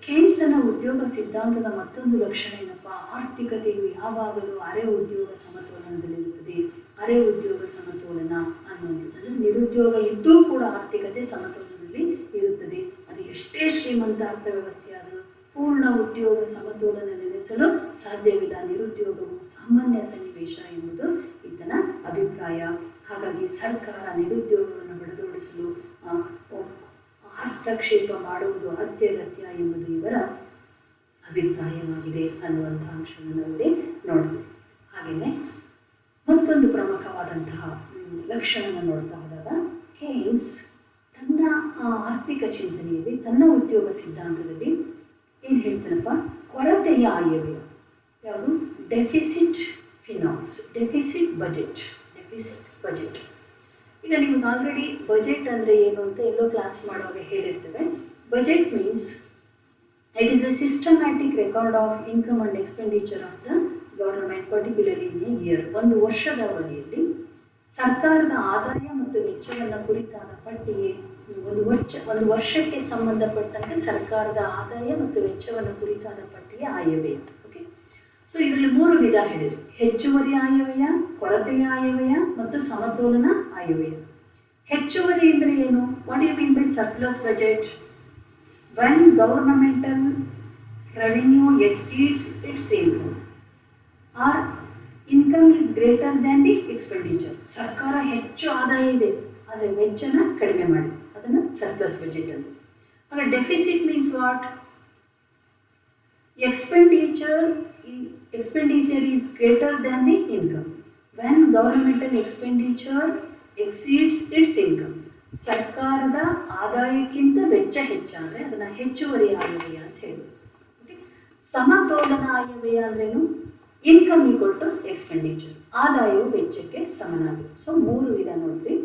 ಕೇನ್ಸನ ಉದ್ಯೋಗ ಸಿದ್ಧಾಂತದ ಮತ್ತೊಂದು ಲಕ್ಷಣ ಏನಪ್ಪ, ಆರ್ಥಿಕತೆಯು ಯಾವಾಗಲೂ ಅರೆ ಉದ್ಯೋಗ ಸಮತೋಲನದಲ್ಲಿರುತ್ತದೆ. ಅರೆ ಉದ್ಯೋಗ ಸಮತೋಲನ ಅನ್ನುವಂಥದ್ದು, ನಿರುದ್ಯೋಗ ಇದ್ದೂ ಕೂಡ ಆರ್ಥಿಕತೆ ಸಮತೋಲನದಲ್ಲಿ ಇರುತ್ತದೆ. ಅದು ಎಷ್ಟೇ ಶ್ರೀಮಂತ ಅರ್ಥವ್ಯವಸ್ಥೆ ಆದರೂ ಪೂರ್ಣ ಉದ್ಯೋಗ ಸಮತೋಲನ ನೆಲೆಸಲು ಸಾಧ್ಯವಿಲ್ಲ. ನಿರುದ್ಯೋಗವು ಸಾಮಾನ್ಯ ಸನ್ನಿವೇಶ ಎಂಬುದು ಈತನ ಅಭಿಪ್ರಾಯ. ಹಾಗಾಗಿ ಸರ್ಕಾರ ನಿರುದ್ಯೋಗವನ್ನು ಹೊಡೆದೋಡಿಸಲು ಹಸ್ತಕ್ಷೇಪ ಮಾಡುವುದು ಅತ್ಯಗತ್ಯ ಎಂಬುದು ಇವರ ಅಭಿಪ್ರಾಯವಾಗಿದೆ ಅನ್ನುವಂಥ ಅಂಶವನ್ನು ಇಲ್ಲಿ ನೋಡ್ತೀವಿ. ಹಾಗೆಯೇ ಮತ್ತೊಂದು ಪ್ರಮುಖವಾದಂತಹ ಲಕ್ಷಣವನ್ನು ನೋಡ್ತಾ ಹೋದಾಗ ಕೇನ್ಸ್ ತನ್ನ ಆರ್ಥಿಕ ಚಿಂತನೆಯಲ್ಲಿ, ತನ್ನ ಉದ್ಯೋಗ ಸಿದ್ಧಾಂತದಲ್ಲಿ ಏನು ಹೇಳ್ತಾನಪ್ಪ, ಕೊರತೆಯ ಆಯವ್ಯಯ, ಯಾವುದು? Deficit finance, deficit budget. ಈಗ ನಿಮ್ಗೆ ಆಲ್ರೆಡಿ ಬಜೆಟ್ ಅಂದರೆ ಏನು ಅಂತ ಎಲ್ಲೋ ಕ್ಲಾಸ್ ಮಾಡುವಾಗ ಹೇಳಿರ್ತೇವೆ. Budget means it is a systematic record of income and expenditure of the government, particularly in a year. ಒಂದು ವರ್ಷದ ಅವಧಿಯಲ್ಲಿ ಸರ್ಕಾರದ ಆದಾಯ ಮತ್ತು ವೆಚ್ಚವನ್ನು ಕುರಿತಾದ ಪಟ್ಟಿಗೆ, ಒಂದು ವರ್ಷಕ್ಕೆ ಸಂಬಂಧಪಟ್ಟಂತೆ ಸರ್ಕಾರದ ಆದಾಯ ಮತ್ತು ವೆಚ್ಚವನ್ನು ಕುರಿತಾದ ಪಟ್ಟಿಗೆ ಆಯವ್ಯಯ. ಓಕೆ, ಸೊ ಇದರಲ್ಲಿ 3 ವಿಧ ಹೇಳಿದ್ರು: ಹೆಚ್ಚುವರಿ ಆಯವ್ಯಯ, ಕೊರತೆಯ ಆಯವ್ಯಯ ಮತ್ತು ಸಮತೋಲನ ಆಯವ್ಯಯ. ಹೆಚ್ಚುವರಿ ಅಂದರೆ ಏನು? What you mean by surplus budget? When governmental revenue exceeds its income or income is greater than the expenditure. ಸರ್ಕಾರ ಹೆಚ್ಚು ಆದಾಯ ಇದೆ ಆದರೆ ವೆಚ್ಚನ ಕಡಿಮೆ ಮಾಡಿ, ಅದನ್ನು ಸರ್ಪ್ಲಸ್ ಬಜೆಟ್ ಅಂತ. ಆಗ deficit means what? expenditure is greater than the income. When governmental expenditure exceeds its income, ಸರ್ಕಾರದ ಆದಾಯಕ್ಕಿಂತ ವೆಚ್ಚ ಹೆಚ್ಚಾದರೆ ಅದನ್ನು ಹೆಚ್ಚುವರಿ ಆಯವ್ಯಯ ಅಂತ ಹೇಳೋದು. ಸಮತೋಲನ ಆಯವ್ಯಯ ಅಂದ್ರೇನು? ಇನ್ಕಮ್ ಈಕ್ವಲ್ ಟು ಎಕ್ಸ್ಪೆಂಡಿಚರ್, ಆದಾಯವು ವೆಚ್ಚಕ್ಕೆ ಸಮನಾಗಿದೆ. ಸೊ 3 ವಿಧ ನೋಡ್ರಿ.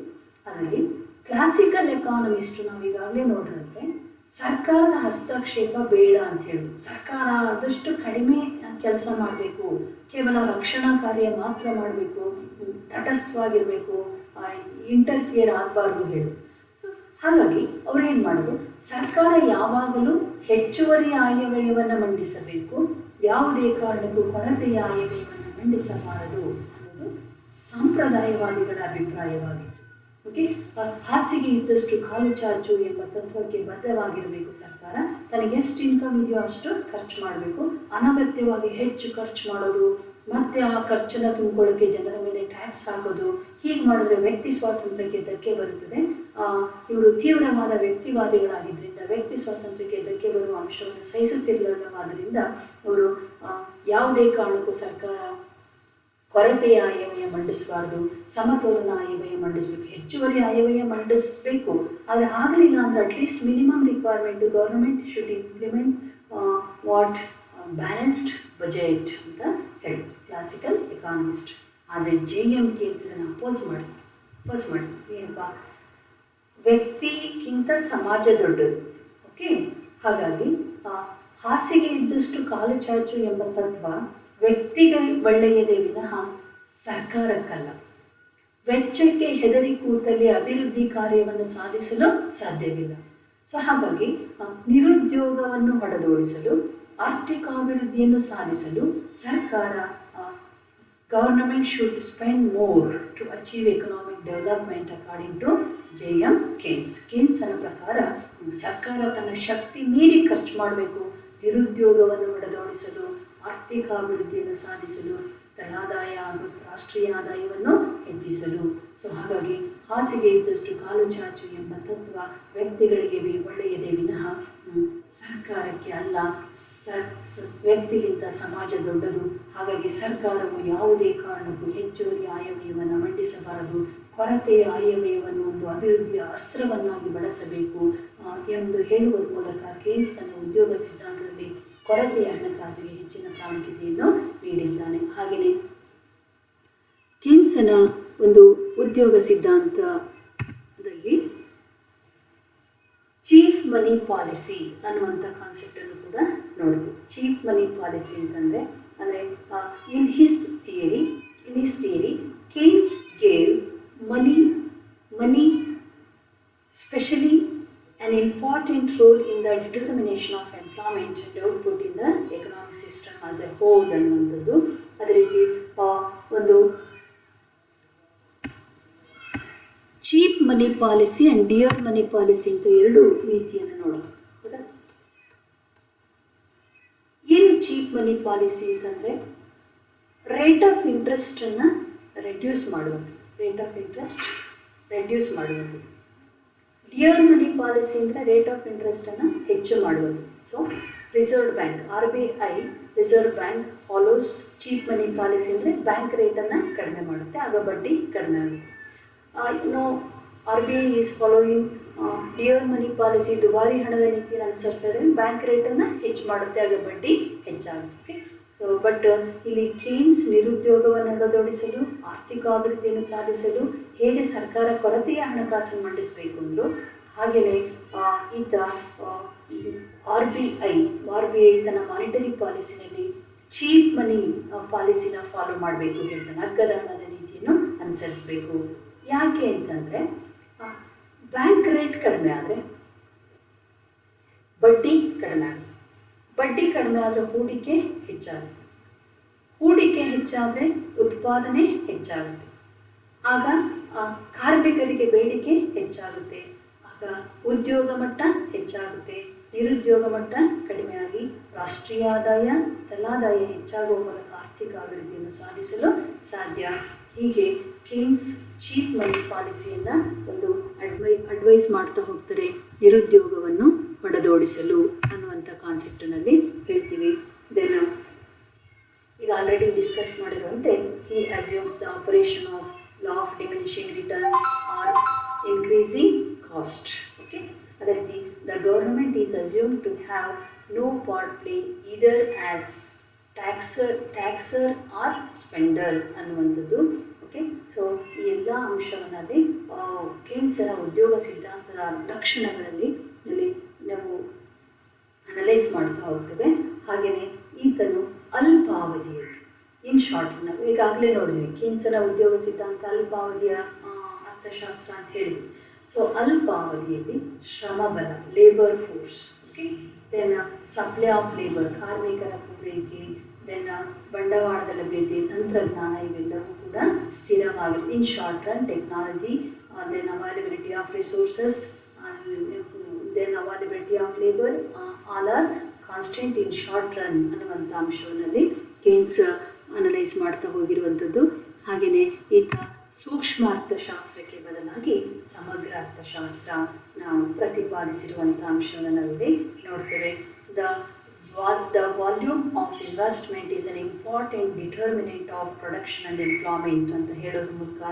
ಅದರಲ್ಲಿ ಕ್ಲಾಸಿಕಲ್ ಎಕಾನಮಿಸ್ಟ್ ನಾವು ಈಗಾಗಲೇ ನೋಡಿರುತ್ತೆ, ಸರ್ಕಾರದ ಹಸ್ತಕ್ಷೇಪ ಬೇಡ ಅಂತ ಹೇಳಿ, ಸರ್ಕಾರ ಆದಷ್ಟು ಕಡಿಮೆ ಕೆಲಸ ಮಾಡಬೇಕು, ಕೇವಲ ರಕ್ಷಣಾ ಕಾರ್ಯ ಮಾತ್ರ ಮಾಡಬೇಕು, ತಟಸ್ಥವಾಗಿರಬೇಕು, ಇಂಟರ್ಫಿಯರ್ ಆಗಬಾರ್ದು ಹೇಳು. ಸೊ ಹಾಗಾಗಿ ಅವ್ರು ಏನು ಮಾಡೋದು, ಸರ್ಕಾರ ಯಾವಾಗಲೂ ಹೆಚ್ಚುವರಿ ಆಯವ್ಯಯವನ್ನು ಮಂಡಿಸಬೇಕು, ಯಾವುದೇ ಕಾರಣಕ್ಕೂ ಕೊರತೆಯ ಆಯವ್ಯಯವನ್ನು ಮಂಡಿಸಬಾರದು ಅನ್ನೋದು ಸಾಂಪ್ರದಾಯವಾದಿಗಳ ಅಭಿಪ್ರಾಯವಾಗಿತ್ತು. ಓಕೆ, ಹಾಸಿಗೆ ಇದ್ದಷ್ಟು ಕಾಲು ಚಾಚು ಎಂಬ ತತ್ವಕ್ಕೆ ಬದ್ಧವಾಗಿರಬೇಕು ಸರ್ಕಾರ. ತನಗೆ ಎಷ್ಟು ಇನ್ಕಮ್ ಇದೆಯೋ ಅಷ್ಟು ಖರ್ಚು ಮಾಡಬೇಕು. ಅನಗತ್ಯವಾಗಿ ಹೆಚ್ಚು ಖರ್ಚು ಮಾಡೋದು, ಮತ್ತೆ ಆ ಖರ್ಚನ್ನು ತುಂಬಿಕೊಳ್ಳೋಕ್ಕೆ ಜನರ ಮೇಲೆ ಟ್ಯಾಕ್ಸ್ ಟ್ಯಾಕ್ಸ್ ಹಾಕೋದು, ಹೀಗೆ ಮಾಡಿದ್ರೆ ವ್ಯಕ್ತಿ ಸ್ವಾತಂತ್ರ್ಯಕ್ಕೆ ಧಕ್ಕೆ ಬರುತ್ತದೆ. ಇವರು ತೀವ್ರವಾದ ವ್ಯಕ್ತಿವಾದಿಗಳಾಗಿದ್ದರಿಂದ ವ್ಯಕ್ತಿ ಸ್ವಾತಂತ್ರ್ಯಕ್ಕೆ ಧಕ್ಕೆ ಬರುವ ಅಂಶವನ್ನು ಸಹಿಸುತ್ತಿರಲಿಲ್ಲವಾದ್ದರಿಂದ ಅವರು ಯಾವುದೇ ಕಾರಣಕ್ಕೂ ಸರ್ಕಾರ ಕೊರತೆಯ ಆಯವ್ಯಯ ಮಂಡಿಸಬಾರ್ದು, ಸಮತೋಲನ ಆಯವ್ಯಯ ಮಂಡಿಸಬೇಕು, ಹೆಚ್ಚುವರಿ ಆಯವ್ಯಯ ಮಂಡಿಸಬೇಕು. ಆದರೆ ಆಗಲಿಲ್ಲ ಅಂದರೆ at least minimum requirement government should implement what balanced budget ಅಂತ ಹೇಳಿ ಕ್ಲಾಸಿಕಲ್ ಎಕಾನಮಿಸ್ಟ್. ಆದರೆ JM ಕೇನ್ಸ್ ಇದನ್ನು ಅಪೋಸ್ ಮಾಡಿ ಏನಪ್ಪ, ವ್ಯಕ್ತಿಗಿಂತ ಸಮಾಜ ದೊಡ್ಡದು. ಓಕೆ, ಹಾಗಾಗಿ ಹಾಸಿಗೆ ಇದ್ದಷ್ಟು ಕಾಲು ಚಾಚು ಎಂಬ ತತ್ವ ವ್ಯಕ್ತಿಗೆ ಒಳ್ಳೆಯದೇ ವಿನಃ ಸರ್ಕಾರಕ್ಕಲ್ಲ. ವೆಚ್ಚಕ್ಕೆ ಹೆದರಿ ಕೂತಲ್ಲಿ ಅಭಿವೃದ್ಧಿ ಕಾರ್ಯವನ್ನು ಸಾಧಿಸಲು ಸಾಧ್ಯವಿಲ್ಲ. ಸೊ ಹಾಗಾಗಿ ನಿರುದ್ಯೋಗವನ್ನು ಹೊಡೆದೋಡಿಸಲು, ಆರ್ಥಿಕಾಭಿವೃದ್ಧಿಯನ್ನು ಸಾಧಿಸಲು ಸರ್ಕಾರ government should spend more to achieve economic development according to JM Keynes. ಕೇನ್ಸನ ಪ್ರಕಾರ ಸರ್ಕಾರ ತನ್ನ ಶಕ್ತಿ ಮೀರಿ ಖರ್ಚು ಮಾಡಬೇಕು, ನಿರುದ್ಯೋಗವನ್ನು ಹೊಡೆದೋಡಿಸಲು, ಆರ್ಥಿಕಾಭಿವೃದ್ಧಿಯನ್ನು ಸಾಧಿಸಲು, ತಳಾದಾಯ ಹಾಗೂ ರಾಷ್ಟ್ರೀಯ ಆದಾಯವನ್ನು ಹೆಚ್ಚಿಸಲು. ಸೊ ಹಾಗಾಗಿ ಹಾಸಿಗೆ ಇದ್ದಷ್ಟು ಕಾಲು ಚಾಚು ಎಂಬ ತತ್ವ ವ್ಯಕ್ತಿಗಳಿಗೆ ಒಳ್ಳೆಯದೇ ವಿನಃ ಸರ್ಕಾರಕ್ಕೆ ಅಲ್ಲ. ವ್ಯಕ್ತಿಗಿಂತ ಸಮಾಜ ದೊಡ್ಡದು. ಹಾಗಾಗಿ ಸರ್ಕಾರವು ಯಾವುದೇ ಕಾರಣಕ್ಕೂ ಹೆಚ್ಚುವರಿ ಆಯವ್ಯಯವನ್ನು ಮಂಡಿಸಬಾರದು, ಕೊರತೆಯ ಆಯವ್ಯಯವನ್ನು ಒಂದು ಅಭಿವೃದ್ಧಿಯ ಅಸ್ತ್ರವನ್ನಾಗಿ ಬಳಸಬೇಕು ಎಂದು ಹೇಳುವುದರ ಮೂಲಕ ಕೇನ್ಸ್ ತನ್ನ ಉದ್ಯೋಗ ಸಿದ್ಧಾಂತದಲ್ಲಿ ಕೊರತೆಯ ಹಣಕಾಸಿಗೆ ಹೆಚ್ಚಿನ ಪ್ರಾಮುಖ್ಯತೆಯನ್ನು ನೀಡಿದ್ದಾನೆ. ಹಾಗೆಯೇ ಕೇನ್ಸನ ಒಂದು ಉದ್ಯೋಗ ಸಿದ್ಧಾಂತದಲ್ಲಿ ಚೀಫ್ ಮನಿ ಪಾಲಿಸಿ ಅನ್ನುವಂಥ ಕಾನ್ಸೆಪ್ಟನ್ನು ಕೂಡ ನೋಡಿದ್ವಿ. ಚೀಫ್ ಮನಿ ಪಾಲಿಸಿ ಅಂತಂದರೆ in his theory ಕೇನ್ಸ್ gave money specially an important role in the determination of employment and output in the economic system as a whole ಅನ್ನುವಂಥದ್ದು. ಅದೇ ರೀತಿ ಒಂದು cheap money policy and dear money policy ಅಂತ ಎರಡು ನೀತಿಯನ್ನು ನೋಡೋದು. ಹೌದಾ? ಏನು ಚೀಪ್ ಮನಿ ಪಾಲಿಸಿ ಅಂತಂದರೆ ರೇಟ್ ಆಫ್ ಇಂಟ್ರೆಸ್ಟನ್ನು ರೆಡ್ಯೂಸ್ ಮಾಡುವುದು. ಡಿಯರ್ ಮನಿ ಪಾಲಿಸಿ ಅಂದರೆ ರೇಟ್ ಆಫ್ ಇಂಟ್ರೆಸ್ಟನ್ನು ಹೆಚ್ಚು ಮಾಡುವುದು. So Reserve Bank RBI Reserve Bank follows cheap money policy ಅಂದರೆ ಬ್ಯಾಂಕ್ ರೇಟನ್ನು ಕಡಿಮೆ ಮಾಡುತ್ತೆ, ಆಗ ಬಡ್ಡಿ ಕಡಿಮೆ ಆಗುತ್ತೆ. RBI is following dear money policy, ದುಬಾರಿ ಹಣದ ನೀತಿಯನ್ನು ಅನುಸರಿಸ್ತಾ ಇದ್ರೆ ಬ್ಯಾಂಕ್ ರೇಟನ್ನು ಹೆಚ್ಚು ಮಾಡುತ್ತೆ, ಆಗ ಬಡ್ಡಿ ಹೆಚ್ಚಾಗುತ್ತೆ. ಬಟ್ ಇಲ್ಲಿ ಕೇನ್ಸ್ ನಿರುದ್ಯೋಗವನ್ನು ಹೊಡೆದೋಡಿಸಲು, ಆರ್ಥಿಕಾಭಿವೃದ್ಧಿಯನ್ನು ಸಾಧಿಸಲು ಹೇಗೆ ಸರ್ಕಾರ ಕೊರತೆಯ ಹಣಕಾಸನ್ನು ಮಂಡಿಸಬೇಕು ಅಂದರು, ಹಾಗೆಯೇ ಈತ RBI ತನ್ನ ಮಾನಿಟರಿ ಪಾಲಿಸಿನಲ್ಲಿ ಚೀಪ್ ಮನಿ ಪಾಲಿಸಿನ ಫಾಲೋ ಮಾಡಬೇಕು ಹೇಳ್ತಾನೆ. ಅಗ್ಗದ ಹಣದ ನೀತಿಯನ್ನು ಅನುಸರಿಸಬೇಕು. ಯಾಕೆ ಅಂತಂದರೆ ಬ್ಯಾಂಕ್ ರೇಟ್ ಕಡಿಮೆ ಆದರೆ ಬಡ್ಡಿ ಕಡಿಮೆ ಆಗುತ್ತೆ, ಬಡ್ಡಿ ಕಡಿಮೆ ಆದರೆ ಹೂಡಿಕೆ ಹೆಚ್ಚಾಗುತ್ತೆ, ಹೂಡಿಕೆ ಹೆಚ್ಚಾದರೆ ಉತ್ಪಾದನೆ ಹೆಚ್ಚಾಗುತ್ತೆ, ಆಗ ಕಾರ್ಮಿಕರಿಗೆ ಬೇಡಿಕೆ ಹೆಚ್ಚಾಗುತ್ತೆ, ಆಗ ಉದ್ಯೋಗ ಮಟ್ಟ ಹೆಚ್ಚಾಗುತ್ತೆ, ನಿರುದ್ಯೋಗ ಮಟ್ಟ ಕಡಿಮೆಯಾಗಿ ರಾಷ್ಟ್ರೀಯ ಆದಾಯ ತಲಾದಾಯ ಹೆಚ್ಚಾಗುವ ಮೂಲಕ ಆರ್ಥಿಕ ಅಭಿವೃದ್ಧಿಯನ್ನು ಸಾಧಿಸಲು ಸಾಧ್ಯ. ಹೀಗೆ ಕೇನ್ಸ್ ಚೀಪ್ ಮನಿ ಪಾಲಿಸಿಯನ್ನು ಒಂದು ಅಡ್ವೈಸ್ ಮಾಡ್ತಾ ಹೋಗ್ತಾರೆ ನಿರುದ್ಯೋಗವನ್ನು ಹೊಡೆದೋಡಿಸಲು ಅನ್ನುವಂಥ ಕಾನ್ಸೆಪ್ಟಿನಲ್ಲಿ ಹೇಳ್ತೀವಿ. ದೆನ್ ಈಗ ಆಲ್ರೆಡಿ ಡಿಸ್ಕಸ್ ಮಾಡಿರುವಂತೆ he assumes the operation of law of diminishing returns or increasing cost. Okay, ಅದೇ ರೀತಿ the government is assumed to have no part play either as taxer or spender ಅನ್ನುವಂಥದ್ದು. Okay, so ಈ ಎಲ್ಲ ಅಂಶವನ್ನಲ್ಲಿ ಕೇನ್ಸನ ಉದ್ಯೋಗ ಸಿದ್ಧಾಂತದ ಲಕ್ಷಣಗಳಲ್ಲಿ ನಾವು analyse ಮಾಡ್ತಾ ಹೋಗ್ತೇವೆ. ಹಾಗೆಯೇ ಈತನು ಅಲ್ಪಾವಧಿಯಲ್ಲಿ ಇನ್ ಶಾರ್ಟ್ ನಾವು ಈಗಾಗಲೇ ನೋಡಿದ್ವಿ ಕೇನ್ಸನ ಉದ್ಯೋಗ ಸಿದ್ಧಾಂತ ಅಲ್ಪಾವಧಿಯ ಅರ್ಥಶಾಸ್ತ್ರ ಅಂತ ಹೇಳಿದ್ವಿ. ಸೊ ಅಲ್ಪಾವಧಿಯಲ್ಲಿ ಶ್ರಮಬಲ labour force, okay, then supply of labour ಕಾರ್ಮಿಕರ ಪೂರೈಕೆ, ದೆನ್ ಬಂಡವಾಳದ ಲಭ್ಯತೆ, ತಂತ್ರಜ್ಞಾನ ಇವೆಲ್ಲವೂ ಕೂಡ ಸ್ಥಿರವಾಗಿವೆ. In short run technology, then availability of resources, then availability of labour all are constant in short run ಅನ್ನುವಂಥ ಅಂಶವನ್ನಲ್ಲಿ ಕೇನ್ಸ್ ಅನಲೈಸ್ ಮಾಡ್ತಾ ಹೋಗಿರುವಂಥದ್ದು. ಹಾಗೆಯೇ ಈತ ಸೂಕ್ಷ್ಮ ಅರ್ಥಶಾಸ್ತ್ರಕ್ಕೆ ಬದಲಾಗಿ ಸಮಗ್ರ ಅರ್ಥಶಾಸ್ತ್ರ ಪ್ರತಿಪಾದಿಸಿರುವಂಥ ಅಂಶವನ್ನು ನಾವಿಲ್ಲಿ ನೋಡ್ತೇವೆ. The volume of investment is an important determinant of production and employment ಅಂತ ಹೇಳೋದ್ರ ಮೂಲಕ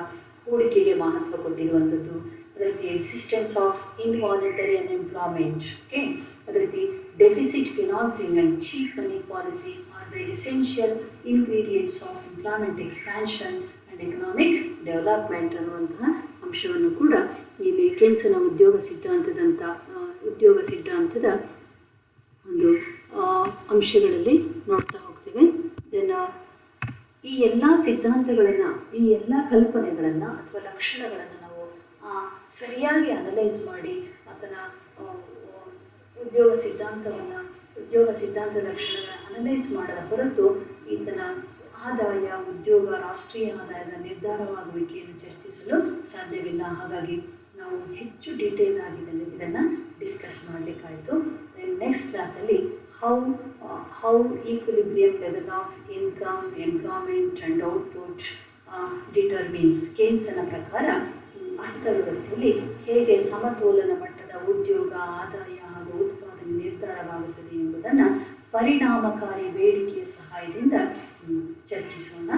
ಹೂಡಿಕೆಗೆ ಮಹತ್ವ ಕೊಟ್ಟಿರುವಂಥದ್ದು. ಅದೇ ರೀತಿ existence of involuntary unemployment, okay, ಅದೇ ರೀತಿ deficit financing and cheap money policy are the essential ingredients of employment expansion and economic development ಅನ್ನುವಂತಹ ಅಂಶವನ್ನು ಕೂಡ ಇಲ್ಲಿ ಕೆನ್ಸನ ಉದ್ಯೋಗ ಸಿದ್ಧಾಂತದ ಒಂದು ಅಂಶಗಳಲ್ಲಿ ನೋಡ್ತಾ ಹೋಗ್ತೇವೆ. ದೆನ್ ಈ ಎಲ್ಲ ಸಿದ್ಧಾಂತಗಳನ್ನು, ಈ ಎಲ್ಲ ಕಲ್ಪನೆಗಳನ್ನು ಅಥವಾ ಲಕ್ಷಣಗಳನ್ನು ನಾವು ಸರಿಯಾಗಿ ಅನಲೈಸ್ ಮಾಡಿ ಆತನ ಉದ್ಯೋಗ ಸಿದ್ಧಾಂತ ಲಕ್ಷಣಗಳ ಅನಲೈಸ್ ಮಾಡದ ಹೊರತು ಈತನ ಆದಾಯ, ಉದ್ಯೋಗ, ರಾಷ್ಟ್ರೀಯ ಆದಾಯದ ನಿರ್ಧಾರವಾಗುವಿಕೆಯನ್ನು ಚರ್ಚಿಸಲು ಸಾಧ್ಯವಿಲ್ಲ. ಹಾಗಾಗಿ ನಾವು ಹೆಚ್ಚು ಡೀಟೇಲ್ ಆಗಿ ಇದನ್ನು ಡಿಸ್ಕಸ್ ಮಾಡಲಿಕ್ಕಾಯಿತು. ನೆಕ್ಸ್ಟ್ ಕ್ಲಾಸಲ್ಲಿ how equilibrium level of income, employment and output determines, ಕೇನ್ಸನ ಪ್ರಕಾರ ಅರ್ಥವ್ಯವಸ್ಥೆಯಲ್ಲಿ ಹೇಗೆ ಸಮತೋಲನ ಮಟ್ಟದ ಉದ್ಯೋಗ, ಆದಾಯ ಹಾಗೂ ಉತ್ಪಾದನೆ ನಿರ್ಧಾರವಾಗುತ್ತದೆ ಎಂಬುದನ್ನು ಪರಿಣಾಮಕಾರಿ ಬೇಡಿಕೆಯ ಸಹಾಯದಿಂದ ಚರ್ಚಿಸೋಣ.